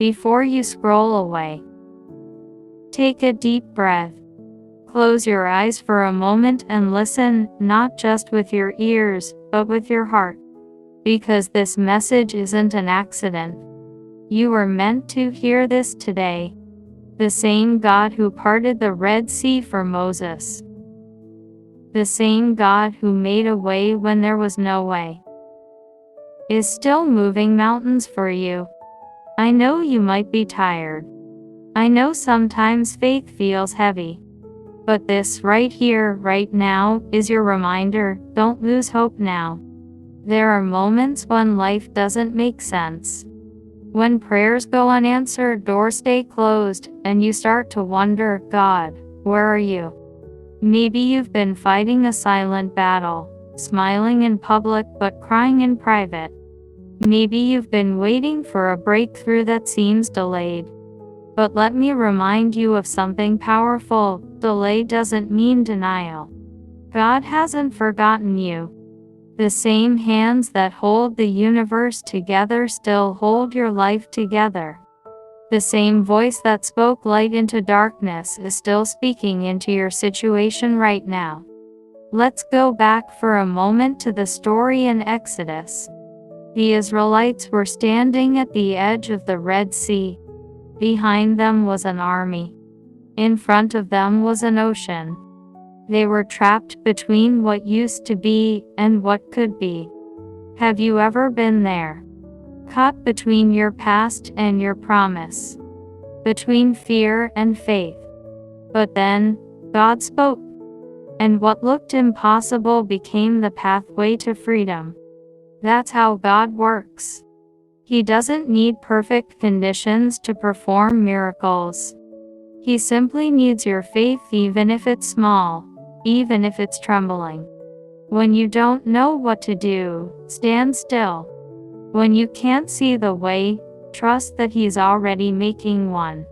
before you scroll away. Take a deep breath. Close your eyes for a moment and listen, not just with your ears, but with your heart. Because this message isn't an accident. You were meant to hear this today. The same God who parted the Red Sea for Moses. The same God who made a way when there was no way, is still moving mountains for you. I know you might be tired. I know sometimes faith feels heavy. But this right here, right now, is your reminder: don't lose hope now. There are moments when life doesn't make sense. When prayers go unanswered, doors stay closed, and you start to wonder, God, where are you? Maybe you've been fighting a silent battle, smiling in public but crying in private. Maybe you've been waiting for a breakthrough that seems delayed. But let me remind you of something powerful: delay doesn't mean denial. God hasn't forgotten you. The same hands that hold the universe together still hold your life together. The same voice that spoke light into darkness is still speaking into your situation right now. Let's go back for a moment to the story in Exodus. The Israelites were standing at the edge of the Red Sea. Behind them was an army. In front of them was an ocean. They were trapped between what used to be and what could be. Have you ever been there? Caught between your past and your promise. Between fear and faith. But then, God spoke. And what looked impossible became the pathway to freedom. That's how God works. He doesn't need perfect conditions to perform miracles. He simply needs your faith, even if it's small, even if it's trembling. When you don't know what to do, stand still. When you can't see the way, trust that He's already making one.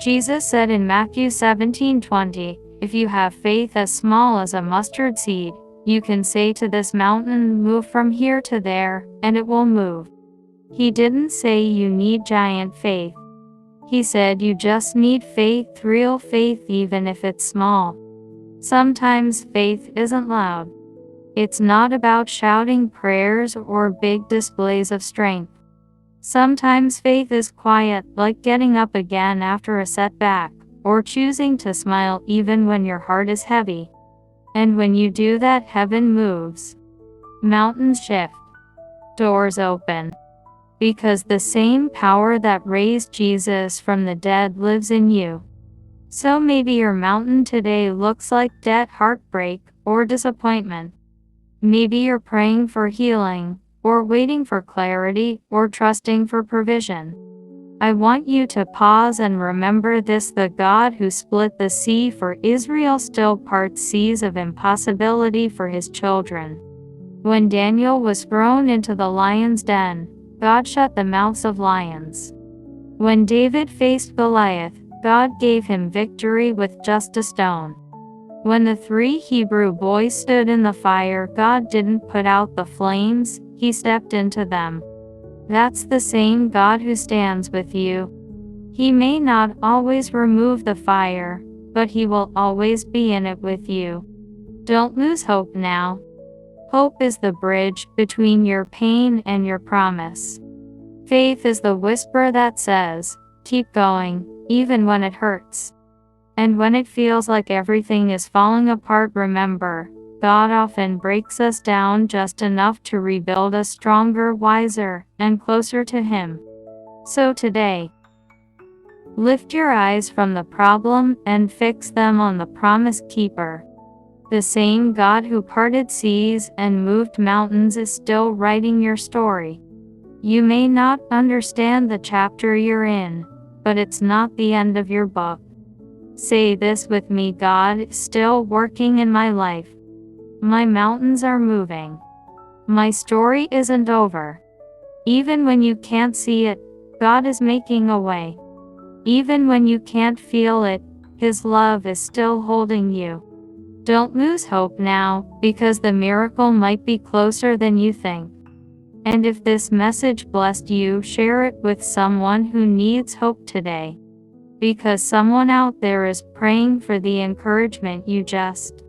Jesus said in Matthew 17:20, if you have faith as small as a mustard seed, you can say to this mountain, move from here to there, and it will move. He didn't say you need giant faith. He said you just need faith, real faith, even if it's small. Sometimes faith isn't loud. It's not about shouting prayers or big displays of strength. Sometimes faith is quiet, like getting up again after a setback, or choosing to smile even when your heart is heavy. And when you do that, heaven moves. Mountains shift. Doors open. Because the same power that raised Jesus from the dead lives in you. So maybe your mountain today looks like debt, heartbreak, or disappointment. Maybe you're praying for healing, or waiting for clarity, or trusting for provision. I want you to pause and remember this: the God who split the sea for Israel still parts seas of impossibility for His children. When Daniel was thrown into the lion's den, God shut the mouths of lions. When David faced Goliath, God gave him victory with just a stone. When the 3 Hebrew boys stood in the fire, God didn't put out the flames, He stepped into them. That's the same God who stands with you. He may not always remove the fire, but He will always be in it with you. Don't lose hope now. Hope is the bridge between your pain and your promise. Faith is the whisper that says, keep going, even when it hurts. And when it feels like everything is falling apart, remember, God often breaks us down just enough to rebuild us stronger, wiser, and closer to Him. So today, lift your eyes from the problem and fix them on the promise keeper. The same God who parted seas and moved mountains is still writing your story. You may not understand the chapter you're in, but it's not the end of your book. Say this with me: God is still working in my life. My mountains are moving. My story isn't over. Even when you can't see it, God is making a way. Even when you can't feel it, His love is still holding you. Don't lose hope now, because the miracle might be closer than you think. And if this message blessed you, share it with someone who needs hope today. Because someone out there is praying for the encouragement you just